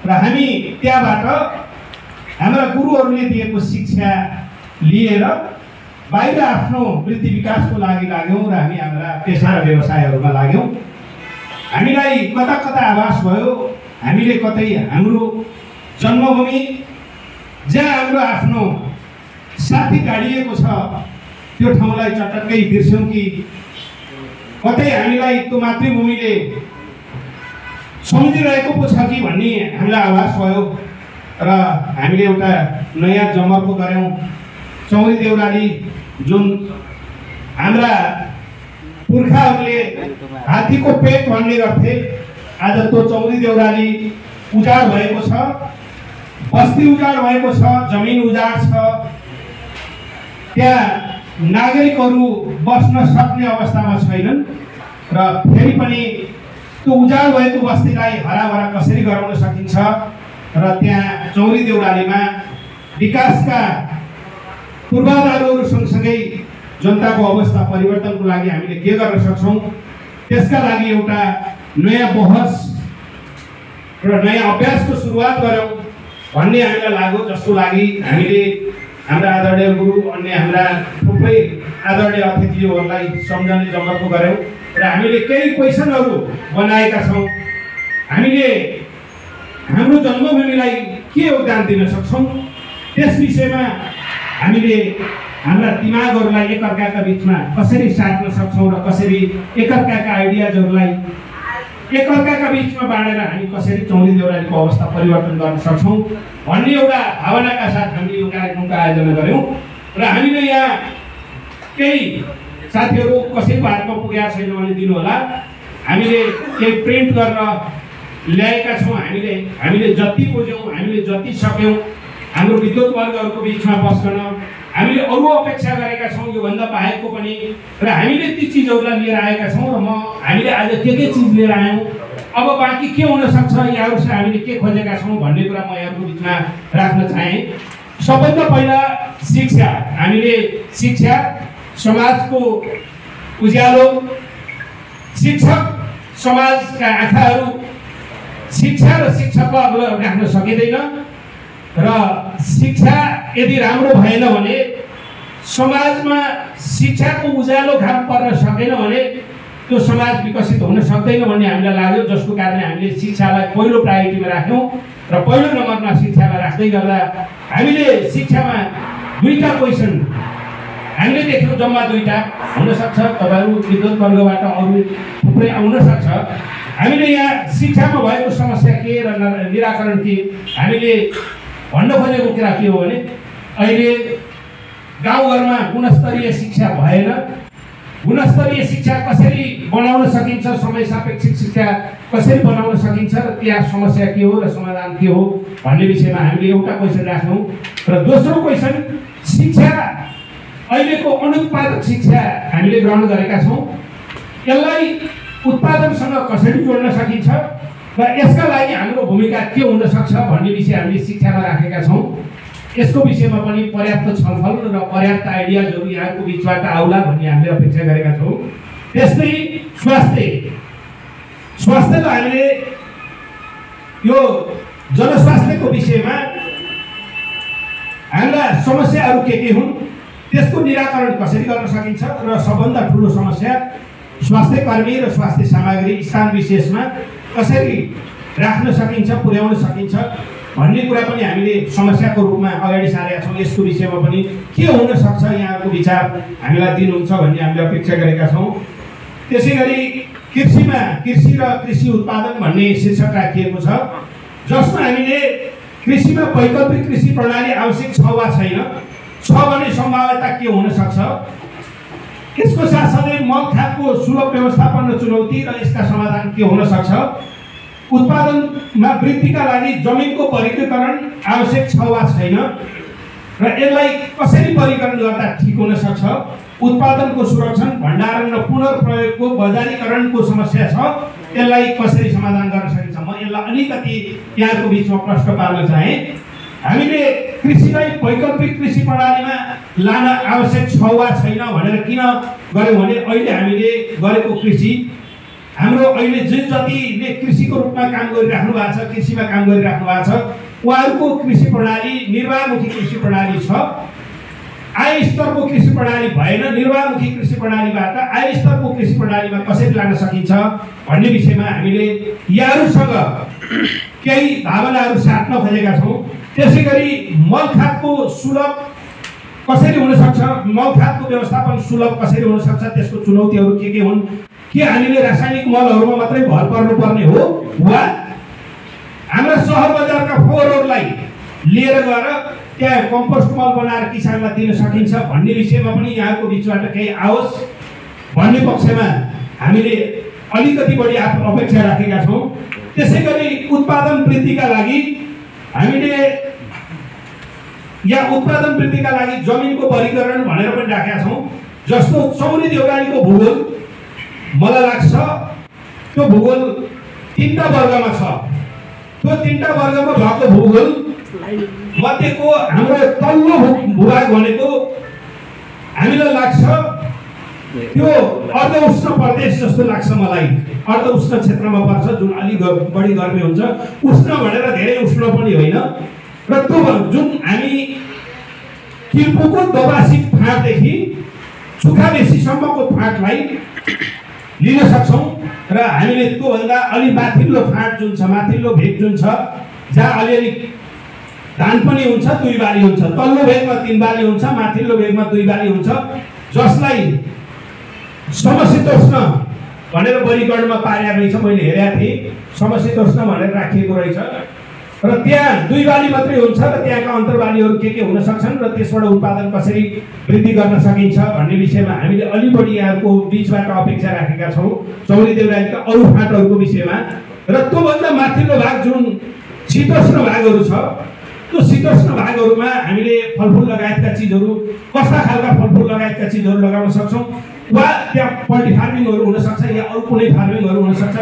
र हामी त्यहाँबाट हाम्रा गुरुहरूले दिएको शिक्षा लिएर बाहिर आफ्नो वृत्ति विकासको लागि लाग्यौँ र हामी हाम्रा पेसा र व्यवसायहरूमा लाग्यौँ। हामीलाई कता कता आभास भयो हामीले कतै हाम्रो जन्मभूमि जहाँ हाम्रो आफ्नो साथी गाडिएको छ त्यो ठाउँलाई चटक्कै बिर्स्यौँ कि कतै हामीलाई त्यो मातृभूमिले सम्झिरहेको पो छ कि भन्ने हामीलाई आभास भयो र हामीले एउटा नयाँ जमर्को गऱ्यौँ। चौरी देउराली जुन हाम्रा पुर्खाहरूले हात्तीको पेट भन्ने गर्थे, आज त्यो चौरी देउराली उजाड भएको छ, बस्ती उजाड भएको छ, जमिन उजाड छ। त्यहाँ नागरिकहरू बस्न सक्ने अवस्थामा छैनन् र फेरि पनि त्यो उजाड भएको बस्तीलाई हराभरा कसरी गराउन सकिन्छ र त्यहाँ चौरी देउरालीमा विकासका पूर्वाधारहरू सँगसँगै जनताको अवस्था परिवर्तनको लागि हामीले के गर्न सक्छौँ, त्यसका लागि एउटा नयाँ बहस र नयाँ अभ्यासको सुरुवात गरौँ भन्ने हामीलाई लाग्यो। जसको लागि हामीले हाम्रा आदरणीय गुरु अन्य हाम्रा थुप्रै आदरणीय अतिथिहरूलाई सम्झने जमर्को गऱ्यौँ र हामीले केही क्वेसनहरू बनाएका छौँ। हामीले हाम्रो जन्मभूमिलाई के योगदान दिन सक्छौँ त्यस विषयमा हामीले हाम्रा दिमागहरूलाई एकअर्काका बिचमा कसरी साट्न सक्छौँ र कसरी एकअर्काका आइडियाजहरूलाई एकअर्काका बिचमा बाँडेर हामी कसरी चौरी देउरालीको अवस्था परिवर्तन गर्न सक्छौँ भन्ने एउटा भावनाका साथ हामीले यो कार्यक्रमको आयोजना गऱ्यौँ। र हामीले यहाँ केही साथीहरू कसैको हातमा पुगेका छैन भने दिनुहोला, हामीले केही प्रिन्ट गरेर ल्याएका छौँ। हामीले जति बुझ्यौँ, हामीले जति सक्यौँ हाम्रो विद्युत वर्गहरूको बिचमा बस्न हामीले अरू अपेक्षा गरेका छौँ योभन्दा बाहेकको पनि, र हामीले ती चिजहरूलाई लिएर आएका छौँ। र हामीले आज के चिज लिएर आयौँ, अब बाँकी के हुनसक्छ, यहाँहरूसँग हामीले के खोजेका छौँ भन्ने कुरा म यहाँको बिचमा राख्न चाहेँ। सबैभन्दा पहिला शिक्षा, हामीले शिक्षा समाजको उज्यालो, शिक्षक समाजका आँखाहरू, शिक्षा र शिक्षकको अग्लो राख्न सकिँदैन र शिक्षा यदि राम्रो भएन भने समाजमा शिक्षाको उज्यालो घाम पर्न सकेन भने त्यो समाज विकसित हुन सक्दैन भन्ने हामीलाई लाग्यो। जसको कारणले हामीले शिक्षालाई पहिलो प्रायोरिटीमा राख्यौँ र पहिलो नम्बरमा शिक्षालाई राख्दै गर्दा हामीले शिक्षामा दुईटा क्वेसन हामीले देख्यौँ, जम्मा दुईटा हुनसक्छ, तपाईँहरू विद्युत वर्गबाट अरू थुप्रै आउनसक्छ। हामीले यहाँ शिक्षामा भएको समस्या के र निराकरण के, हामीले भन्न खोजेको कुरा के हो भने अहिले गाउँघरमा गुणस्तरीय शिक्षा भएन। गुणस्तरीय शिक्षा कसरी बनाउन सकिन्छ, समय सापेक्षिक शिक्षा कसरी बनाउन सकिन्छ र त्यहाँ समस्या के हो र समाधान के हो भन्ने विषयमा हामीले एउटा क्वेसन राख्यौँ। र दोस्रो क्वेसन, शिक्षा अहिलेको अनुत्पादक शिक्षा हामीले ग्रहण गरेका छौँ, यसलाई उत्पादनसँग कसरी जोड्न सकिन्छ र यसका लागि हाम्रो भूमिका के हुन सक्छ भन्ने विषय हामीले शिक्षामा राखेका छौँ। यसको विषयमा पनि पर्याप्त छलफल र पर्याप्त आइडियाजहरू यहाँको बिचबाट आउला भन्ने हामीले अपेक्षा गरेका छौँ। त्यस्तै स्वास्थ्यको हामीले यो जनस्वास्थ्यको विषयमा हाम्रा समस्याहरू के हुन्, त्यसको निराकरण कसरी गर्न सकिन्छ र सबभन्दा ठुलो समस्या स्वास्थ्य कर्मी र स्वास्थ्य सामग्री स्थान विशेषमा कसरी राख्न सकिन्छ, पुर्याउन सकिन्छ भन्ने कुरा पनि हामीले समस्याको रूपमा अगाडि सारेका छौँ। यसको विषयमा पनि के हुन सक्छ यहाँको विचार हामीलाई दिनुहुन्छ भन्ने हामीले अपेक्षा गरेका छौँ। त्यसै गरी कृषिमा कृषि र कृषि उत्पादन भन्ने शीर्षक राखिएको छ, जसमा हामीले कृषिमा वैकल्पिक कृषि प्रणाली आवश्यक छ वा छैन, छ भने सम्भाव्यता के हुन सक्छ, यसको साथसाथै मल खादको सुलभ व्यवस्थापन र चुनौती र यसका समाधान के हुन सक्छ, उत्पादनमा वृद्धिका लागि जमिनको वर्गीकरण आवश्यक छ वा छैन र यसलाई कसरी वर्गीकरण गर्दा ठिक हुन सक्छ, उत्पादनको संरक्षण, भण्डारण र पुनर्प्रयोगको बजारीकरणको समस्या छ, यसलाई कसरी समाधान गर्न सकिन्छ। म यसलाई अलिकति यहाँको बिचमा प्रश्न पार्न चाहे। हामीले कृषिलाई वैकल्पिक कृषि प्रणालीमा लान आवश्यक छ वा छैन भनेर किन गर्यौँ भने अहिले हामीले गरेको कृषि हाम्रो अहिले जतिले कृषिको रूपमा काम गरिराख्नु भएको छ, कृषिमा काम गरिराख्नु भएको छ, उहाँहरूको कृषि प्रणाली निर्वाहमुखी कृषि प्रणाली छ। आय स्तरको कृषि प्रणाली भएन, निर्वाहमुखी कृषि प्रणालीबाट आय स्तरको कृषि प्रणालीमा कसरी लान सकिन्छ भन्ने विषयमा हामीले यहाँहरूसँग केही भावनाहरू साट्न खोजेका छौँ। त्यसै गरी मलखातको सुलभ कसरी हुन सक्छ, मलखातको व्यवस्थापन सुलभ कसरी हुन सक्छ, त्यसको चुनौतीहरू के हुन्, के हामीले रासायनिक मलहरूमा मात्रै भर पर्नुपर्ने हो वा हाम्रा सहर बजारका फोहोरहरूलाई लिएर गएर त्यहाँ कम्पोस्ट मल बनाएर किसानलाई दिन सकिन्छ भन्ने विषयमा पनि यहाँको बिचबाट केही आओस् भन्ने पक्षमा हामीले अलिकति बढी अपेक्षा राखेका छौँ। त्यसै गरी उत्पादन वृद्धिका लागि हामीले यहाँ उत्पादन वृद्धिका लागि जमिनको वर्गीकरण भनेर पनि राखेका छौँ। जस्तो चौरी देउरालीको भूगोल मलाई लाग्छ त्यो भूगोल 3टा वर्गमा छ। त्यो 3टा वर्गमा भएको भूगोल मध्येको हाम्रो तल्लो भूभाग भनेको हामीलाई लाग्छ त्यो अर्ध उष्ण प्रदेश जस्तो लाग्छ मलाई। अर्ध उष्ण क्षेत्रमा पर्छ जुन अलि बढी गर्मी हुन्छ। उष्ण भनेर धेरै उष्ण पनि होइन र त्यो जुन हामी किर्पुको दोबासी फाँटदेखि सुखाबेसीसम्मको फाँटलाई लिन सक्छौँ र हामीले त्योभन्दा अलि माथिल्लो फाँट जुन छ, माथिल्लो भेग जुन छ, जहाँ अलिअलि धान पनि हुन्छ, 2 बाली हुन्छ, तल्लो भेगमा 3 बाली हुन्छ, माथिल्लो भेगमा 2 बाली हुन्छ, जसलाई समशीतोष्ण भनेर वर्गीकरणमा पारेको रहेछ। मैले हेरेको थिएँ समशीतोष्ण भनेर राखिएको रहेछ र त्यहाँ 2 बाली मात्रै हुन्छ र त्यहाँका अन्तर्बालीहरू के हुन सक्छन् र त्यसबाट उत्पादन कसरी वृद्धि गर्न सकिन्छ भन्ने विषयमा हामीले अलि बढी यहाँको बिचबाट अपेक्षा राखेका छौँ चौरी देउरालीका अरू फाँटहरूको विषयमा। र त्योभन्दा माथिल्लो भाग जुन शीतोष्ण भागहरू छ, त्यो शीतोष्ण भागहरूमा हामीले फलफुल लगायतका चिजहरू, कस्ता खालका फलफुल लगायतका चिजहरू लगाउन सक्छौँ वा त्यहाँ पोल्ट्री फार्मिङहरू हुनसक्छ या अरू कुनै फार्मिङहरू हुनसक्छ,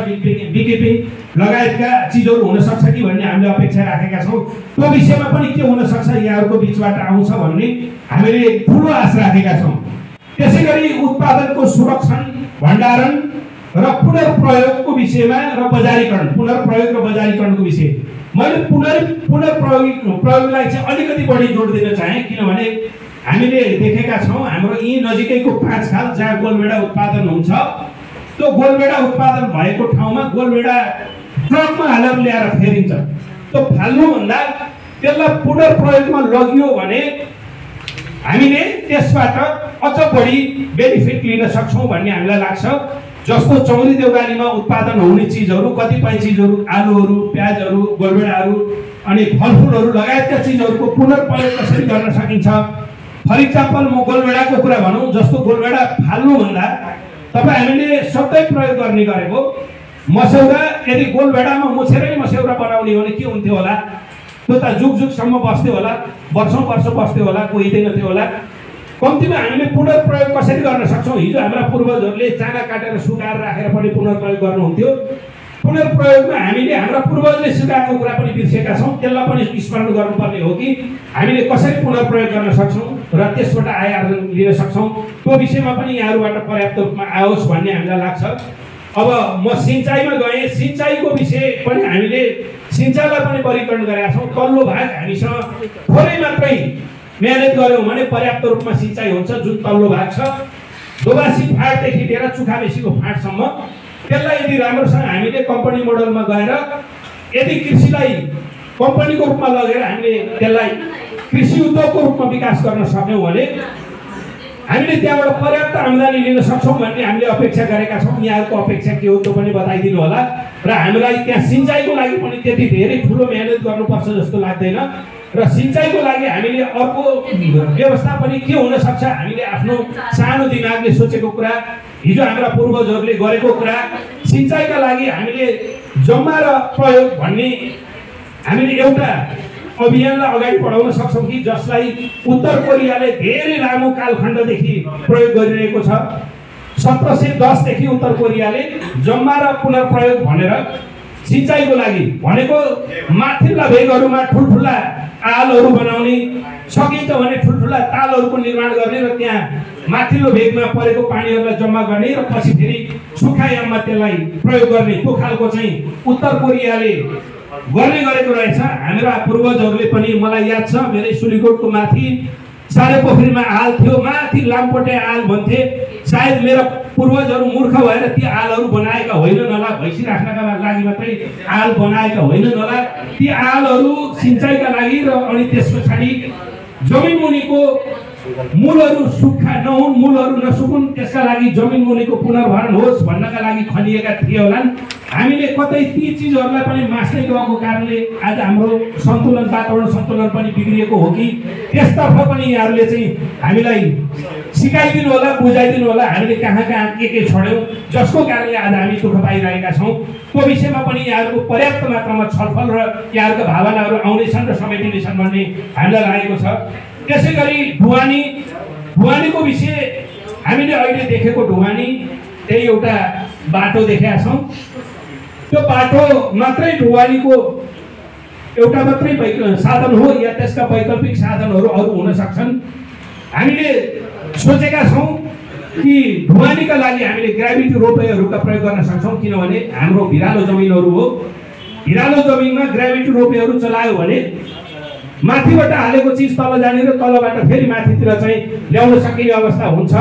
बिकिपिङ लगायतका चिजहरू हुनसक्छ कि भन्ने हामीले अपेक्षा राखेका छौँ। त्यो विषयमा पनि के हुनसक्छ यहाँहरूको बिचबाट आउँछ भन्ने हामीले ठुलो आश राखेका छौँ। त्यसै गरी उत्पादनको संरक्षण, भण्डारण र पुनर्प्रयोगको विषयमा र बजारीकरण, पुनर्प्रयोग र बजारीकरणको विषय मैले पुनर्प्रयोगलाई चाहिँ अलिकति बढी जोड दिन चाहेँ। किनभने हामीले देखेका छौँ हाम्रो यहीँ नजिकैको 5 खाल जहाँ गोलभेडा उत्पादन हुन्छ, त्यो गोलभेडा उत्पादन भएको ठाउँमा गोलभेडा ट्रकमा हालेर ल्याएर फेरिन्छ। त्यो फाल्नुभन्दा त्यसलाई पुनर्प्रयोगमा लगियो भने हामीले त्यसबाट अझ बढी बेनिफिट लिन सक्छौँ भन्ने हामीलाई लाग्छ। जस्तो चौरी देउरालीमा उत्पादन हुने चिजहरू, कतिपय चिजहरू, आलुहरू, प्याजहरू, गोलभेडाहरू अनि फलफुलहरू लगायतका चिजहरूको पुनर्प्रयोग कसरी गर्न सकिन्छ। फर इक्जाम्पल म गोलभेडाको कुरा भनौँ, जस्तो गोलभेडा फाल्नुभन्दा तपाईँ हामीले सधैँ प्रयोग गर्ने गरेको मस्यौरा, यदि गोलभेडामा मुछेरै मस्यौरा बनाउने हो भने के हुन्थ्यो होला, त्यो त जुगसम्म बस्थ्यो होला, वर्षौँ वर्ष बस्थ्यो होला, कोहीदैन थियो होला। कम्तीमा हामीले पुनर्प्रयोग कसरी गर्न सक्छौँ। हिजो हाम्रा पूर्वजहरूले चाना काटेर सुकाएर राखेर पनि पुनर्प्रयोग गर्नुहुन्थ्यो। पुनर्प्रयोगमा हामीले हाम्रा पूर्वजले सिकाएको कुरा पनि बिर्सेका छौँ, त्यसलाई पनि स्मरण गर्नुपर्ने हो कि हामीले कसरी पुनर्प्रयोग गर्न सक्छौँ र त्यसबाट आय आर्जन लिन सक्छौँ। त्यो विषयमा पनि यहाँहरूबाट पर्याप्त रूपमा आओस् भन्ने हामीलाई लाग्छ। अब म सिँचाइमा गएँ, सिँचाइको विषय पनि हामीले सिँचाइलाई पनि वर्गीकरण गरेका छौँ। तल्लो भाग हामीसँग थोरै मात्रै मेहनत गऱ्यौँ भने पर्याप्त रूपमा सिँचाइ हुन्छ। जुन तल्लो भाग छ, दोबासी फाँटदेखि लिएर चुखाबेसीको फाँटसम्म, त्यसलाई यदि राम्रोसँग हामीले कम्पनी मोडलमा गएर यदि कृषिलाई कम्पनीको रूपमा लगेर हामीले त्यसलाई कृषि उद्योगको रूपमा विकास गर्न सक्यौँ भने हामीले त्यहाँबाट पर्याप्त आम्दानी लिन सक्छौँ भन्ने हामीले अपेक्षा गरेका छौँ। यहाँहरूको अपेक्षा के हो त्यो पनि बताइदिनु होला। र हामीलाई त्यहाँ सिँचाइको लागि पनि त्यति धेरै ठुलो मेहनत गर्नुपर्छ जस्तो लाग्दैन। र सिँचाइको लागि हामीले अर्को व्यवस्था पनि के हुनसक्छ, हामीले आफ्नो सानो दिमागले सोचेको कुरा, हिजो हाम्रा पूर्वजहरूले गरेको कुरा, सिँचाइका लागि हामीले जम्मा र प्रयोग भन्ने हामीले एउटा अभियानलाई अगाडि बढाउन सक्छौँ कि जसलाई उत्तर कोरियाले धेरै लामो कालखण्डदेखि प्रयोग गरिरहेको छ। 1710 देखि उत्तर कोरियाले जम्मा र पुनर्प्रयोग भनेर सिँचाइको लागि भनेको माथिल्ला भेगहरूमा ठुल्ठुला आलहरू बनाउने, सकिन्छ भने ठुल्ठुला तालहरूको निर्माण गर्ने र त्यहाँ माथिल्लो भेगमा परेको पानीहरूलाई जम्मा गर्ने र पछि फेरि सुक्खा याममा त्यसलाई प्रयोग गर्ने त्यो खालको चाहिँ उत्तर कोरियाले गर्ने गरेको रहेछ। हाम्रा पूर्वजहरूले पनि, मलाई याद छ मेरै सुलीकोटको माथि सारे पोखरीमा आल थियो, माथि लामपोटे आल भन्थे। सायद मेरा पूर्वजहरू मूर्ख भएर ती आलहरू बनाएका होइनन् होला, भैँसी राख्नका लागि मात्रै आल बनाएका होइनन् होला। ती आलहरू सिँचाइका लागि र अनि त्यस पछाडि जमिन मुनिको मूलहरू सुक्खा नहुन्, मूलहरू नसुकुन्, त्यसका लागि जमिन मुनिको पुनर्भरण होस् भन्नका लागि खनिएका थिए होलान्। हामीले कतै ती चिजहरूलाई पनि मास्दै गएको कारणले आज हाम्रो सन्तुलन, वातावरण सन्तुलन पनि बिग्रिएको हो कि त्यसतर्फ पनि यहाँहरूले चाहिँ हामीलाई सिकाइदिनु होला, बुझाइदिनु होला। हामीले कहाँ कहाँ के छोड्यौँ जसको कारणले आज हामी दुःख पाइरहेका छौँ, त्यो विषयमा पनि यहाँहरूको पर्याप्त मात्रामा छलफल र यहाँहरूको भावनाहरू आउनेछन् र समेटिनेछन् भन्ने हामीलाई लागेको छ। त्यसै गरी ढुवानीको विषय हामीले अहिले देखेको ढुवानी त्यही एउटा बाटो देखेका छौँ। त्यो बाटो मात्रै ढुवानीको एउटा मात्रै साधन हो या त्यसका वैकल्पिक साधनहरू अरू हुन सक्छन्। हामीले सोचेका छौँ कि ढुवानीका लागि हामीले ग्राभिटी रोपवेहरूका प्रयोग गर्न सक्छौँ, किनभने हाम्रो भिरालो जमिनहरू हो। भिरालो जमिनमा ग्राभिटी रोपवेहरू चलायो भने माथिबाट हालेको चिज तल जाने र तलबाट फेरि माथितिर चाहिँ ल्याउन सकिने अवस्था हुन्छ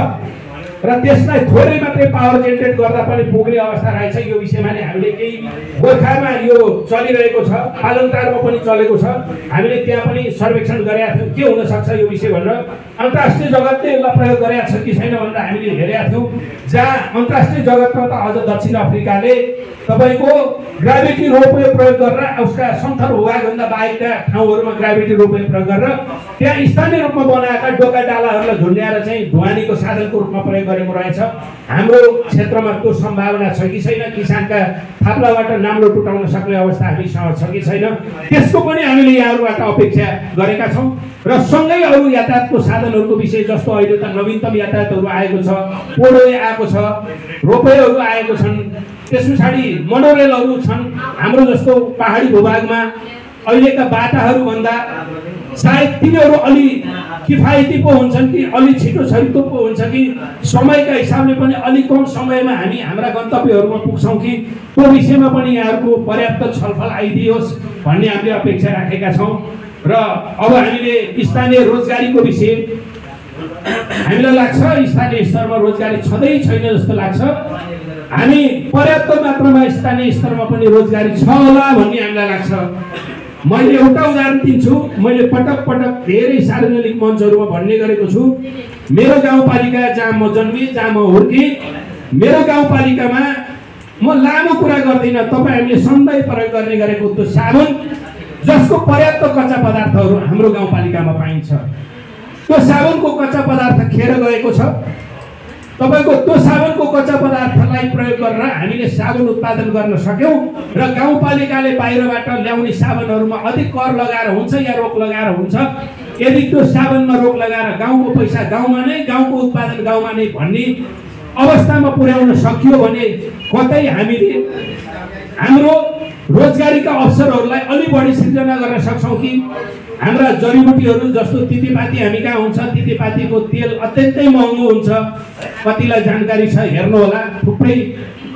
र त्यसलाई थोरै मात्रै पावर जेनेरेट गर्दा पनि पुग्ने अवस्था रहेछ। यो विषयमा नै हामीले केही गोर्खामा यो चलिरहेको छ, पालनटारमा पनि चलेको छ। हामीले त्यहाँ पनि सर्वेक्षण गरेका थियौँ के हुन सक्छ यो विषय भनेर। अन्तर्राष्ट्रिय जगतले यसलाई प्रयोग गरेका छ कि छैन भनेर हामीले हेरेका थियौँ, जहाँ अन्तर्राष्ट्रिय जगतमा त अझ दक्षिण अफ्रिकाले तपाईँको ग्राभिटी रोपवे प्रयोग गरेर उसका समथर भूभागभन्दा बाहेकका ठाउँहरूमा ग्राभिटी रोपवे प्रयोग गरेर त्यहाँ स्थानीय रूपमा बनाएका डोका डालाहरूलाई झुन्ड्याएर चाहिँ ढुवानीको साधनको रूपमा प्रयोग गरेको रहेछ। हाम्रो क्षेत्रमा त्यो सम्भावना छ कि छैन, किसानका थाप्लाबाट नाम्लो टुटाउन सक्ने अवस्था हामीसँग छ कि छैन, त्यसको पनि हामीले यहाँहरूबाट अपेक्षा गरेका छौँ। र सँगै अरू यातायातको साधनहरूको विषय जस्तो अहिले त नवीनतम यातायातहरू आएको छ, पोडवे आएको छ, रोपवेहरू आएको छन्, त्यस पछाडि मोनोरेलहरू छन्। हाम्रो जस्तो पहाडी भूभागमा अहिलेका बाटाहरूभन्दा सायद तिनीहरू अलि किफायती पो हुन्छन् कि अलि छिटो छरितो पो हुन्छ कि समयका हिसाबले पनि अलि कम समयमा हामी हाम्रा गन्तव्यहरूमा पुग्छौँ कि त्यो विषयमा पनि यहाँहरूको पर्याप्त छलफल आइदियोस् भन्ने हामीले अपेक्षा राखेका छौँ। र अब हामीले स्थानीय रोजगारीको विषय हामीलाई लाग्छ स्थानीय स्तरमा रोजगारी छँदै छैन जस्तो लाग्छ। हामी पर्याप्त मात्रामा स्थानीय स्तरमा पनि रोजगारी छ होला भन्ने हामीलाई लाग्छ। मैले एउटा उदाहरण दिन्छु, मैले पटक पटक धेरै सार्वजनिक मञ्चहरूमा भन्ने गरेको छु। मेरो गाउँपालिका जहाँ म जन्मेँ, जहाँ म हुर्केँ, मेरो गाउँपालिकामा म लामो कुरा गर्दिनँ, तपाईँहरूले सधैँ प्रयोग गर्ने गरेको त्यो साबुन जसको पर्याप्त कच्चा पदार्थहरू हाम्रो गाउँपालिकामा पाइन्छ, त्यो साबुनको कच्चा पदार्थ खेर गएको छ। तपाईँको त्यो साबुनको कच्चा पदार्थलाई प्रयोग गरेर हामीले साबुन उत्पादन गर्न सक्यौँ र गाउँपालिकाले बाहिरबाट ल्याउने साबुनहरूमा अधिक कर लगाएर हुन्छ या रोक लगाएर हुन्छ। यदि त्यो साबुनमा रोक लगाएर गाउँको पैसा गाउँमा नै, गाउँको उत्पादन गाउँमा नै भन्ने अवस्थामा पुर्याउन सकियो भने कतै हामीले हाम्रो रोजगारीका अवसरहरूलाई अलि बढी सिर्जना गर्न सक्छौँ कि हाम्रा जडीबुटीहरू जस्तो तितेपाती हामी कहाँ हुन्छ, तितेपातीको तेल अत्यन्तै महँगो हुन्छ। कतिलाई जानकारी छ हेर्नु होला, थुप्रै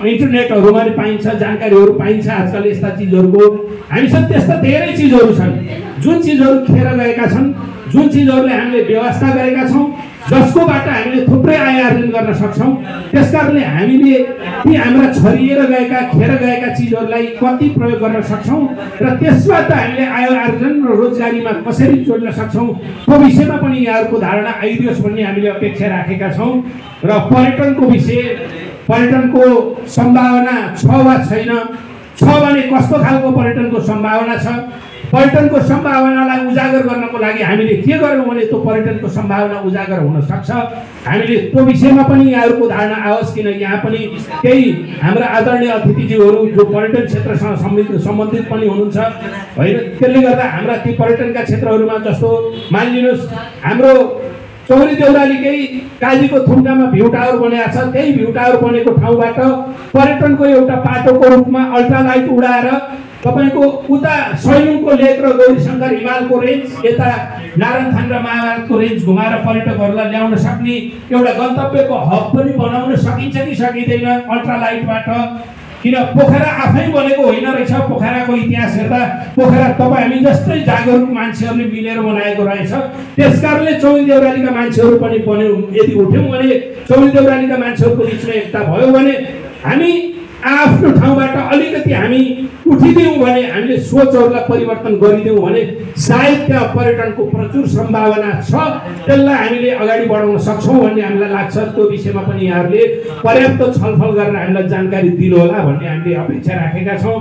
इन्टरनेटहरूमा पनि पाइन्छ, जानकारीहरू पाइन्छ आजकल यस्ता चिजहरूको। हामीसँग त्यस्ता धेरै चिजहरू छन् जुन चिजहरू खेर गएका छन्, जुन चिजहरूले हामीले व्यवस्था गरेका छौँ, जसकोबाट हामीले थुप्रै आय आर्जन गर्न सक्छौँ। त्यसकारणले हामीले ती हाम्रा छरिएर गएका खेर गएका चिजहरूलाई कति प्रयोग गर्न सक्छौँ र त्यसबाट हामीले आय आर्जन र रोजगारीमा कसरी जोड्न सक्छौँ त्यो विषयमा पनि यहाँहरूको धारणा आइदियोस् भन्ने हामीले अपेक्षा राखेका छौँ। र पर्यटनको विषय, पर्यटनको सम्भावना छ वा छैन, छ भने कस्तो खालको पर्यटनको सम्भावना छ, पर्यटनको सम्भावनालाई उजागर गर्नको लागि हामीले के गर्यौँ भने त्यो पर्यटनको सम्भावना उजागर हुन सक्छ। हामीले त्यो विषयमा पनि यहाँहरूको धारणा आओस्, किन यहाँ पनि केही हाम्रा आदरणीय अतिथिज्यूहरू जो पर्यटन क्षेत्रसँग सम्बन्धित पनि हुनुहुन्छ होइन। त्यसले गर्दा हाम्रा ती पर्यटनका क्षेत्रहरूमा जस्तो मानिलिनुहोस् हाम्रो चौरी देउरालीकै काजीको थुम्कामा भ्यू टावर बनेको छ, त्यही भ्यू टावर बनेको ठाउँबाट पर्यटनको एउटा पाटोको रूपमा अल्ट्रालाइट उडाएर तपाईको उता सैलुङको लेक र गौरीशङ्कर हिमालको रेन्ज, यता नारायणथान र महाभारतको रेन्ज घुमाएर पर्यटकहरूलाई ल्याउन सक्ने एउटा गन्तव्यको हब पनि बनाउन सकिन्छ कि सकिँदैन अल्ट्रालाइटबाट? किन पोखरा आफै बनेको होइन रहेछ। पोखराको इतिहास हेर्दा पोखरा तपाईँ हामी जस्तै जागरुक मान्छेहरूले मिलेर बनाएको रहेछ। त्यसकारणले चौरी देउरालीका मान्छेहरू पनि बन्यो। यदि उठ्यौँ भने चौरी देउरालीका मान्छेहरूको बिचमा एकता भयो भने हामी आफ्नो ठाउँबाट अलिकति हामी उठिदियौँ भने, हामीले सोचहरूलाई परिवर्तन गरिदियौँ भने सायद त्यहाँ पर्यटनको प्रचुर सम्भावना छ। त्यसलाई हामीले अगाडि बढाउन सक्छौँ भन्ने हामीलाई लाग्छ। त्यो विषयमा पनि यहाँहरूले पर्याप्त छलफल गरेर हामीलाई जानकारी दिनुहोला भन्ने हामीले अपेक्षा राखेका छौँ।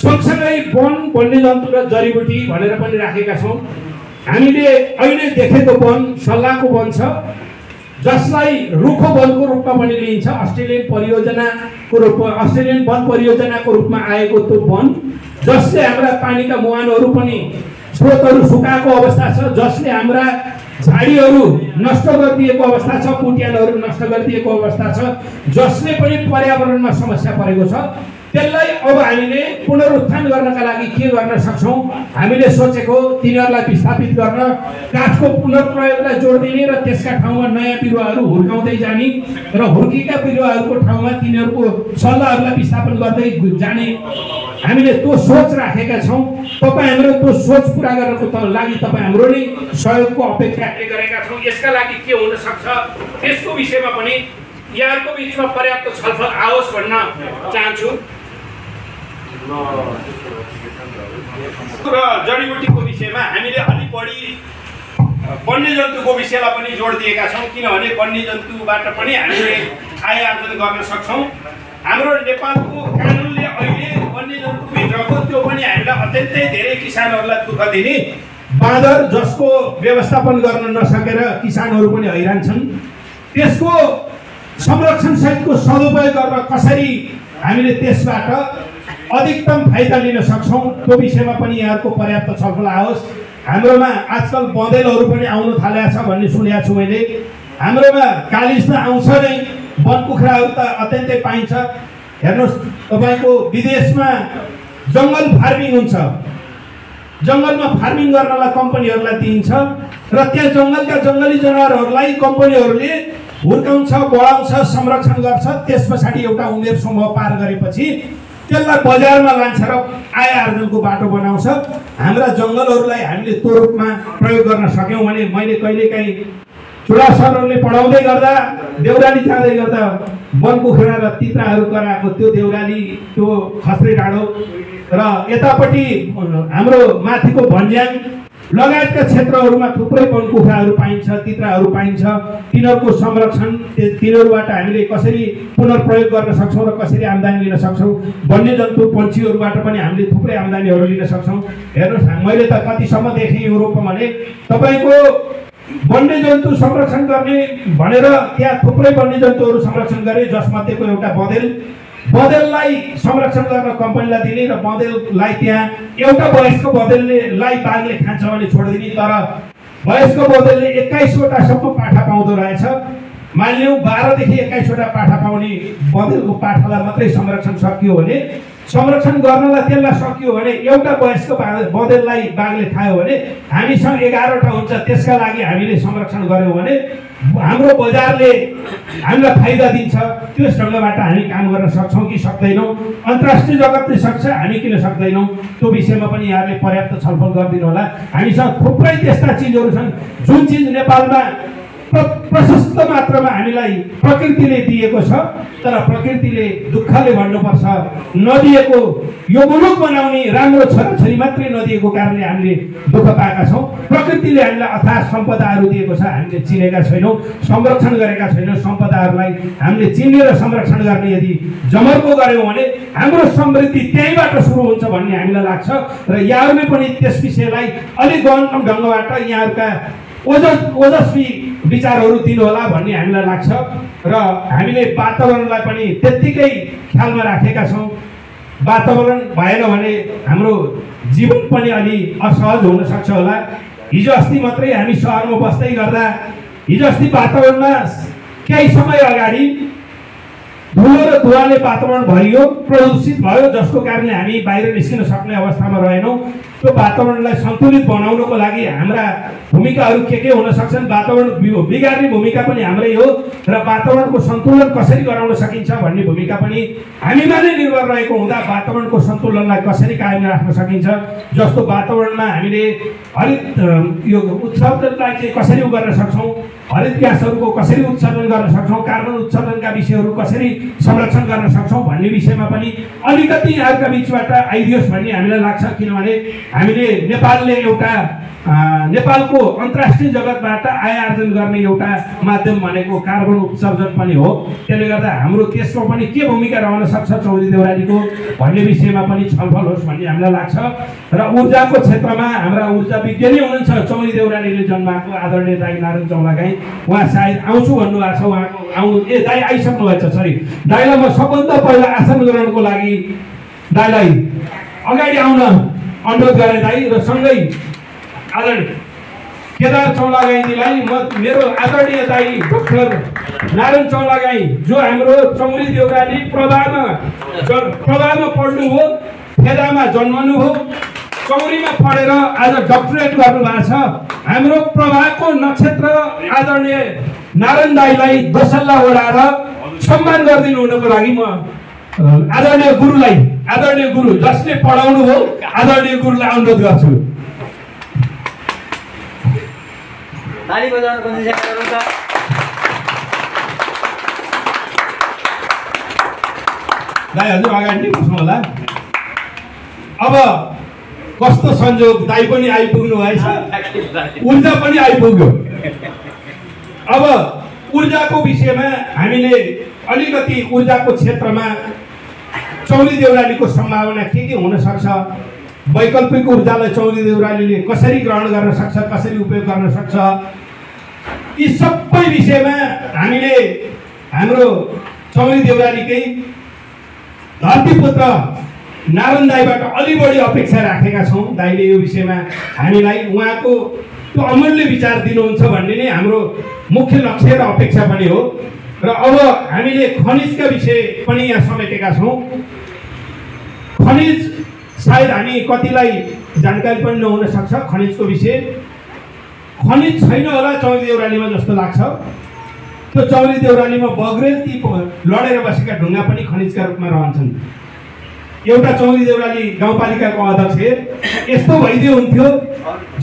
सँगसँगै वन, वन्यजन्तु र जडीबुटी भनेर पनि राखेका छौँ। हामीले अहिले देखेको वन सल्लाहको वन छ, जसलाई रुखो वनको रूपमा पनि लिइन्छ। अस्ट्रेलियन परियोजनाको रूपमा, अस्ट्रेलियन वन परियोजनाको रूपमा आएको त्यो वन, जसले हाम्रा पानीका मुहानहरू पनि स्रोतहरू सुकाएको अवस्था छ, जसले हाम्रा झाडीहरू नष्ट गरिदिएको अवस्था छ, पुट्यानहरू नष्ट गरिदिएको अवस्था छ, जसले पनि पर्यावरणमा समस्या परेको छ। त्यसलाई अब हामीले पुनरुत्थान गर्नका लागि के गर्न सक्छौँ? हामीले सोचेको तिनीहरूलाई विस्थापित गर्न, काठको पुनर्प्रयोगलाई जोड दिने र त्यसका ठाउँमा नयाँ बिरुवाहरू हुर्काउँदै जाने र हुर्केका बिरुवाहरूको ठाउँमा तिनीहरूको सल्लाहहरूलाई विस्थापन गर्दै जाने हामीले त्यो सोच राखेका छौँ। तपाईँ हाम्रो त्यो सोच पुरा गर्नको लागि तपाईँ हाम्रो नै सहयोगको अपेक्षा गरेका छौँ। यसका लागि के हुन सक्छ त्यसको विषयमा पनि यहाँको बिचमा पर्याप्त छलफल आओस् भन्न चाहन्छु। र जडीबुटीको विषयमा हामीले अलि बढी वन्यजन्तुको विषयलाई पनि जोड दिएका छौँ, किनभने वन्यजन्तुबाट पनि हामीले आय आर्जन गर्न सक्छौँ। हाम्रो नेपालको कानुनले अहिले वन्यजन्तुभित्रको त्यो पनि हामीलाई अत्यन्तै धेरै किसानहरूलाई दुःख दिने बाँदर, जसको व्यवस्थापन गर्न नसकेर किसानहरू पनि हैरान छन्, त्यसको संरक्षण सहितको सदुपयोग गर्न कसरी हामीले त्यसबाट अधिकतम फाइदा लिन सक्छौँ त्यो विषयमा पनि यहाँहरूको पर्याप्त छलफल आओस्। हाम्रोमा आजकल बँदेलहरू पनि आउन थालेको छ भन्ने सुनेको छु मैले। हाम्रोमा कालिज त आउँछ नै, वन कुखुराहरू त अत्यन्तै पाइन्छ। हेर्नुहोस्, तपाईँको विदेशमा जङ्गल फार्मिङ हुन्छ, जङ्गलमा फार्मिङ गर्नलाई कम्पनीहरूलाई दिइन्छ र त्यहाँ जङ्गलका जङ्गली जनावरहरूलाई कम्पनीहरूले हुर्काउँछ, बढाउँछ, संरक्षण गर्छ। त्यस पछाडि एउटा उमेर समूह पार गरेपछि त्यसलाई बजारमा लान्छ र आय आर्जनको बाटो बनाउँछ। हाम्रा जङ्गलहरूलाई हामीले त्यो रूपमा प्रयोग गर्न सक्यौँ भने, मैले कहिलेकाहीँ चुडा सरहरूले पढाउँदै गर्दा, देउराली जाँदै गर्दा वन कुखुरा र तित्राहरू कराएको त्यो देउराली, त्यो खस्रे डाँडो र यतापट्टि हाम्रो माथिको भन्ज्याङ लगायतका क्षेत्रहरूमा थुप्रै वन कुखुराहरू पाइन्छ, तित्राहरू पाइन्छ। तिनीहरूको संरक्षण, तिनीहरूबाट हामीले कसरी पुनर्प्रयोग गर्न सक्छौँ र कसरी आम्दानी लिन सक्छौँ। वन्यजन्तु पन्छीहरूबाट पनि हामीले थुप्रै आम्दानीहरू लिन सक्छौँ। हेर्नुहोस्, मैले त कतिसम्म देखेँ युरोपमा भने तपाईँको वन्यजन्तु संरक्षण गर्ने भनेर त्यहाँ थुप्रै वन्यजन्तुहरू संरक्षण गरे, जसमध्येको एउटा बँदेललाई संरक्षण गर्न कम्पनीलाई दिने र बँदेललाई त्यहाँ एउटा वयस्क बँदेललाई बाघले खान्छ भने छोडिदिने। तर वयस्क बँदेलले 21वटासम्म पाठा पाउँदो रहेछ। मानिलिउँ 12 देखि 21वटा पाठा पाउने बँदेलको पाठालाई मात्रै संरक्षण सकियो भने, संरक्षण गर्नलाई त्यसलाई सकियो भने, एउटा वयस्क बँदेललाई बाघले खायो भने हामीसँग 11वटा हुन्छ। त्यसका लागि हामीले संरक्षण गऱ्यौँ भने हाम्रो बजारले हामीलाई फाइदा दिन्छ। त्यस ढङ्गबाट हामी काम गर्न सक्छौँ कि सक्दैनौँ? अन्तर्राष्ट्रिय जगतले सक्छ, हामी किन सक्दैनौँ? त्यो विषयमा पनि यहाँहरूले पर्याप्त छलफल गरिदिनु होला। हामीसँग थुप्रै त्यस्ता चिजहरू छन् जुन चिज नेपालमा प्रशस्त मात्रामा हामीलाई प्रकृतिले दिएको छ, तर प्रकृतिले दुःखले भन्नुपर्छ नदिएको, यो मुलुक बनाउने राम्रो छोराछोरी मात्रै नदिएको कारणले हामीले दुःख पाएका छौँ। प्रकृतिले हामीलाई अथाह सम्पदाहरू दिएको छ, हामीले चिनेका छैनौँ, संरक्षण गरेका छैनौँ। सम्पदाहरूलाई हामीले चिन्ने र संरक्षण गर्ने यदि जमर्को गऱ्यौँ भने हाम्रो समृद्धि त्यहीँबाट सुरु हुन्छ भन्ने हामीलाई लाग्छ। र यहाँहरूले पनि त्यस विषयलाई अलिक गहन ढङ्गबाट यहाँहरूका ओजस्वी विचारहरू दिनु होला भन्ने हामीलाई लाग्छ। र हामीले वातावरणलाई पनि त्यत्तिकै ख्यालमा राखेका छौँ। वातावरण भएन भने हाम्रो जीवन पनि अलि असहज हुन सक्छ होला। हिजो अस्ति मात्रै हामी सहरमा बस्दै गर्दा, हिजो अस्ति वातावरणमा केही समय अगाडि धुलो र धुवाले वातावरण भरियो, प्रदूषित भयो, जसको कारणले हामी बाहिर निस्किन सक्ने अवस्थामा रहेनौँ। त्यो वातावरणलाई सन्तुलित बनाउनको लागि हाम्रा भूमिकाहरू के हुन सक्छन्, वातावरण बिगार्ने भूमिका पनि हाम्रै हो र वातावरणको सन्तुलन कसरी गराउन सकिन्छ भन्ने भूमिका पनि हामीमा नै निर्भर रहेको हुँदा वातावरणको सन्तुलनलाई कसरी कायम राख्न सकिन्छ, जस्तो वातावरणमा हामीले हरित यो उत्सर्जनलाई चाहिँ कसरी गर्न सक्छौँ, हरित ग्यासहरूको कसरी उत्सर्जन गर्न सक्छौँ, कार्बन उत्सर्जनका विषयहरू कसरी संरक्षण गर्न सक्छौँ भन्ने विषयमा पनि अलिकति यहाँका बिचबाट आइदियोस् भन्ने हामीलाई लाग्छ। किनभने हामीले नेपालको अन्तर्राष्ट्रिय जगतबाट आय आर्जन गर्ने एउटा माध्यम भनेको कार्बन उत्सर्जन पनि हो। त्यसले गर्दा हाम्रो त्यसमा पनि के भूमिका रहन सक्छ चौरी देउरालीको भन्ने विषयमा पनि छलफल होस् भन्ने हामीलाई लाग्छ। र ऊर्जाको क्षेत्रमा हाम्रा ऊर्जा विज्ञानी हुनुहुन्छ चौरी देउरालीले जन्माएको आदरणीय दाइ नारायण चौलागाई, उहाँ सायद आउँछु भन्नुभएको छ, उहाँको दाइ आइसक्नु भएको छ। सरी दाइलाई म सबभन्दा पहिला आसन ग्रहणको लागि दाइलाई अगाडि आउन अनुरोध गरेँ दाइ, र सँगै आदरणीय केदार चौलागाईजीलाई मेरो आदरणीय दाइ डाक्टर नारायण चौलागाई जो हाम्रो चौरी देउराली प्रभामा पढ्नु हो, फेदामा जन्मनु हो, चौरीमा पढेर आज डक्टरेट गर्नुभएको छ। हाम्रो प्रभाको नक्षत्र आदरणीय नारायण दाईलाई दसल्ला ओढाएर सम्मान गरिदिनु हुनको लागि म आदरणीय गुरु जसले पढाउनु हो आदरणीय गुरुलाई अनुरोध गर्छु। ताली बजाउन कोसिस गर्नुहुन्छ। दाइ हजुर अगाडि बस्नु होला। अब कस्तो संयोग, दाइ पनि आइपुग्नु भएछ, ऊर्जा पनि आइपुग्यो। अब ऊर्जाको विषयमा हामीले अलिकति ऊर्जाको क्षेत्रमा चौरी देउरालीको सम्भावना के हुन सक्छ, वैकल्पिक ऊर्जालाई चौरी देउरालीले कसरी ग्रहण गर्न सक्छ, कसरी उपयोग गर्न सक्छ, यी सबै विषयमा हामीले हाम्रो चौरी देउरालीकै धरतीपुत्र नारायण दाईबाट अलि बढी अपेक्षा राखेका छौँ। दाईले यो विषयमा हामीलाई उहाँको त्यो अमूल्य विचार दिनुहुन्छ भन्ने नै हाम्रो मुख्य लक्ष्य र अपेक्षा पनि हो। र अब हामीले खनिजका विषय पनि यहाँ समेटेका छौँ। खनिज सायद हामी कतिलाई जानकारी पनि नहुन सक्छ, खनिजको विषय खनिज छैन होला चौरी देउरालीमा जस्तो लाग्छ। त्यो चौरी देउरालीमा बग्रेलती लडेर बसेका ढुङ्गा पनि खनिजका रूपमा रहन्छन्। एउटा चौरी देउराली गाउँपालिकाको अध्यक्ष यस्तो भइदियो हुन्थ्यो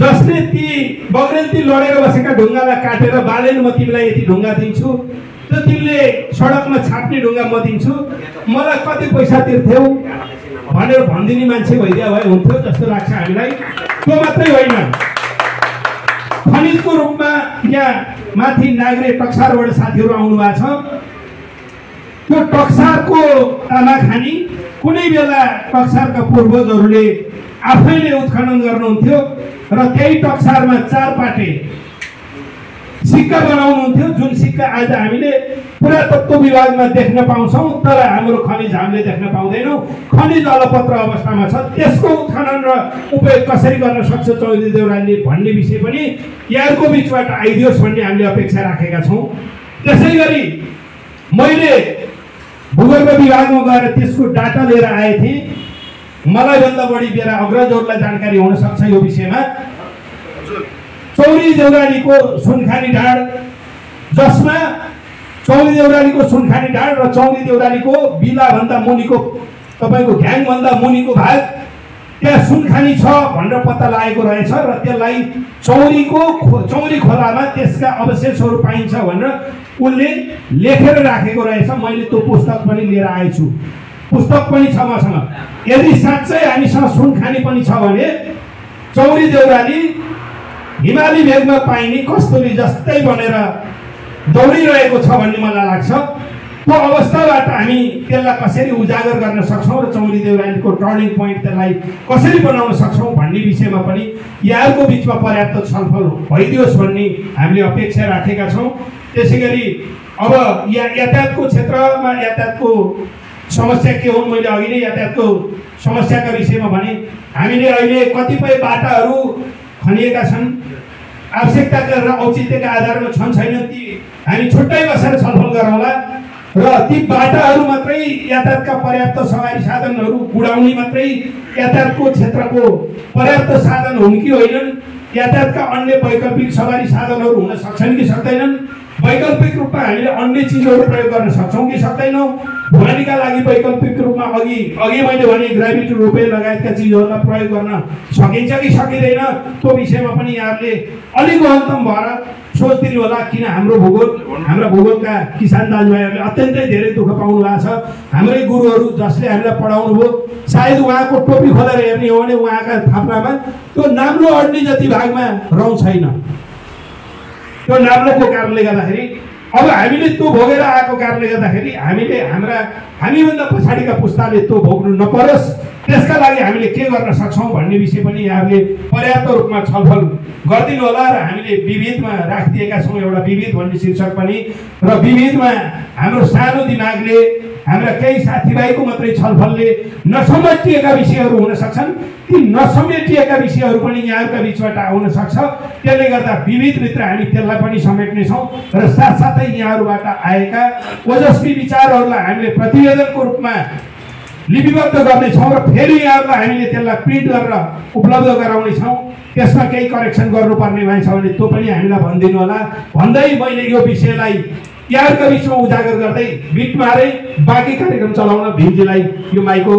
जसले ती बग्रेलती लडेर बसेका ढुङ्गालाई काटेर बालेन म तिमीलाई यति ढुङ्गा दिन्छु, त्यो तिमीले सडकमा छाप्ने ढुङ्गा म दिन्छु, मलाई कति पैसा तिर्थ्यौ भनेर भनिदिने मान्छे भइदिया भए हुन्थ्यो जस्तो लाग्छ हामीलाई। त्यो मात्रै होइन, खनिजको रूपमा यहाँ माथि नाग्रे टक्सारबाट साथीहरू आउनु भएको छ। त्यो टक्सारको तामाखानी कुनै बेला टक्सारका पूर्वजहरूले आफैले उत्खनन गर्नुहुन्थ्यो र त्यही टक्सारमा 4 पाटे सिक्का बनाउनुहुन्थ्यो, जुन सिक्का आज हामीले पुरातत्व विभागमा देख्न पाउँछौँ, तर हाम्रो खनिज हामीले देख्न पाउँदैनौँ। खनिज अलपत्र अवस्थामा छ, त्यसको उत्खनन र उपयोग कसरी गर्न सक्छ चौरी देउरालीले भन्ने विषय पनि यहाँको बिचबाट आइदियोस् भन्ने हामीले अपेक्षा राखेका छौँ। त्यसै गरी मैले भूगर्भ विभागमा गएर त्यसको डाटा लिएर आए थिएँ। मलाई भन्दा बढी मेरा अग्रजहरूलाई जानकारी हुन सक्छ यो विषयमा। चौरी देउरालीको सुनखानी ढाड, जसमा चौरी देउरालीको सुनखानी ढाड र चौरी देउरालीको बिलाभन्दा मुनिको तपाईँको घ्याङभन्दा मुनिको भाग त्यहाँ सुनखानी छ भनेर पत्ता लागेको रहेछ र त्यसलाई चौरी खोलामा त्यसका अवशेषहरू पाइन्छ भनेर उसले लेखेर राखेको रहेछ। मैले त्यो पुस्तक पनि लिएर आएछु, पुस्तक पनि छ मसँग। यदि साँच्चै हामीसँग सुनखानी पनि छ भने चौरी देउराली हिमाली भेगमा पाइने कस्तुरी जस्तै बनेर दौडिरहेको छ भन्ने मलाई लाग्छ। त्यो अवस्थाबाट हामी त्यसलाई कसरी उजागर गर्न सक्छौँ र चौरी देउरालीको टर्निङ पोइन्ट त्यसलाई कसरी बनाउन सक्छौँ भन्ने विषयमा पनि यहाँको बिचमा पर्याप्त छलफल भइदियोस् भन्ने हामीले अपेक्षा राखेका छौँ। त्यसै गरी अब यातायातको क्षेत्रमा यातायातको समस्या के हुन्, मैले अघि नै यातायातको समस्याका विषयमा भने हामीले अहिले कतिपय बाटाहरू खनिएका छन्, आवश्यकताका र औचित्यका आधारमा छन् छैनन् ती हामी छुट्टै बसेर छलफल गरौँला। र ती बाटाहरू मात्रै यातायातका पर्याप्त सवारी साधनहरू कुडाउने मात्रै यातायातको क्षेत्रको पर्याप्त साधन हुन् कि होइनन्, यातायातका अन्य वैकल्पिक सवारी साधनहरू हुन सक्छन् कि सक्दैनन्, वैकल्पिक रूपमा हामीले अन्य चिजहरू प्रयोग गर्न सक्छौँ कि सक्दैनौँ, ढुवानीका लागि वैकल्पिक रूपमा अघि मैले भने ग्राभिटी रोपवे लगायतका चिजहरूलाई प्रयोग गर्न सकिन्छ कि सकिँदैन, त्यो विषयमा पनि यहाँहरूले अलिक गहनतम भएर सोचिदिनु होला। किन हाम्रा भूगोलका किसान दाजुभाइहरूले अत्यन्तै धेरै दुःख पाउनु भएको छ। हाम्रै गुरुहरू जसले हामीलाई पढाउनु भयो, सायद उहाँको टोपी खोलेर हेर्ने हो भने उहाँका थाप्नामा त्यो नाम्लो अड्ने जति भागमा रौँ छैन। त्यो नाम्लोको कारणले गर्दाखेरि अब हामीले त्यो भोगेर आएको कारणले गर्दाखेरि हामीभन्दा पछाडिका पुस्ताले त्यो भोग्नु नपरोस्, त्यसका लागि हामीले के गर्न सक्छौँ भन्ने विषय पनि यहाँहरूले पर्याप्त रूपमा छलफल गरिदिनु होला। र हामीले विविधमा राखिदिएका छौँ एउटा विविध भन्ने शीर्षक पनि, र विविधमा हाम्रो सानो दिमागले हाम्रा केही साथीभाइको मात्रै छलफलले नसमेटिएका विषयहरू हुन सक्छन्, ती नसमेटिएका विषयहरू पनि यहाँहरूका बिचबाट आउन सक्छ। त्यसले गर्दा विविधभित्र हामी त्यसलाई पनि समेट्नेछौँ र साथसाथै यहाँहरूबाट आएका ओजस्वी विचारहरूलाई हामीले प्रतिवेदनको रूपमा लिपिबद्ध गर्नेछौँ र फेरि यहाँहरूलाई हामीले त्यसलाई प्रिन्ट गरेर उपलब्ध गराउनेछौँ। त्यसमा केही करेक्सन गर्नुपर्ने भएछ भने त्यो पनि हामीलाई भनिदिनु होला भन्दै मैले यो विषयलाई यहाँहरूका बिचमा उजागर गर्दै बिट मारे बाँकी कार्यक्रम चलाउन भिमजीलाई यो माइको